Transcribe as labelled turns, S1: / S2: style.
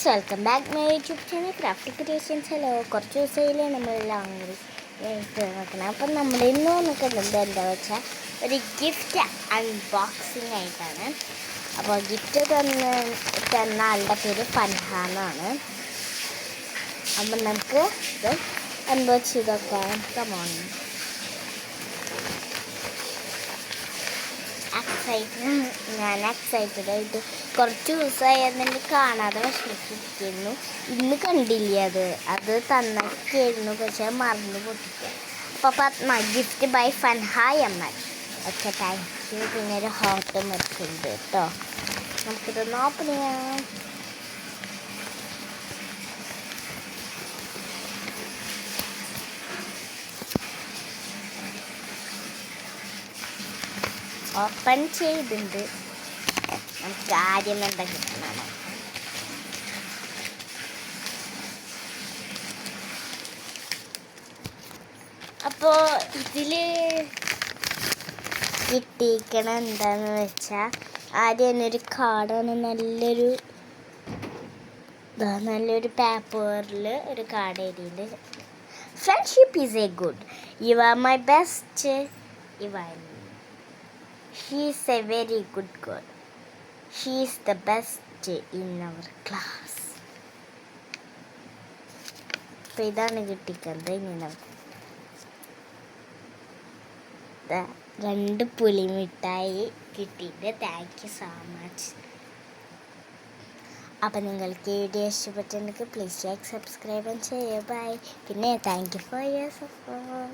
S1: Guys, welcome back my YouTube channel craft creations. Hello, കുറച്ച് ദിവസമായില്ലേ നമ്മളെല്ലാം നോക്കണം. അപ്പം നമ്മൾ ഇന്ന് വന്നിട്ടുള്ളത് എന്താ വെച്ചാൽ ഒരു ഗിഫ്റ്റ് അൺബോക്സിങ് ആയിട്ടാണ്. അപ്പോൾ ഗിഫ്റ്റ് തന്ന ആളുടെ പേര് ഫൻഹ എന്നാണ്. അപ്പം നമുക്ക് ഇത് അൺബോക്സ് ചെയ്തൊക്കെ കമോൺ. ഞാൻ എക്സൈറ്റഡ് ആയിട്ട് കുറച്ച് ദിവസമായി അതിൻ്റെ കാണാതെ വിഷമിച്ചിരിക്കുന്നു. ഇന്ന് കണ്ടില്ല, അത് തന്നൊക്കെയായിരുന്നു, പക്ഷെ മറന്നു പൊട്ടിക്കുക. അപ്പോൾ പത്മ ഗിഫ്റ്റ് ബൈ ഫൻഹ എമ്മൻ. Okay, thank you. പിന്നെ ഒരു ഹോട്ട് മെറുക്കുണ്ട് കേട്ടോ. നമുക്കിതൊന്ന് ഓപ്പൺ ചെയ്യാം. ഓപ്പൺ ചെയ്തിട്ടുണ്ട്. നമുക്ക് ആദ്യം എന്താ കിട്ടണം. അപ്പോൾ ഇതിൽ കിട്ടിയിരിക്കണം എന്താന്ന് വെച്ചാൽ ആദ്യം തന്നെ ഒരു കാർഡാണ്. നല്ലൊരു പേപ്പറിൽ ഒരു കാർഡ് എഴുതിയിട്ടുണ്ട്. Friendship is A good, you are my best, She is a very good girl. She is the best in our class. അപ്പോൾ ഇതാണ് കിട്ടിക്കുന്നത്. ഇനി നമുക്ക് 2 പുളിമിഠായി കിട്ടിയിട്ട് താങ്ക് യു സോ മച്ച്. അപ്പോൾ നിങ്ങൾക്ക് ഈ വീഡിയോ ഇഷ്ടപ്പെട്ടിട്ടുണ്ടെങ്കിൽ പ്ലീസ് ലൈക്ക്, സബ്സ്ക്രൈബ് ചെയ്യുക. ബൈ. പിന്നെ thank you for your support.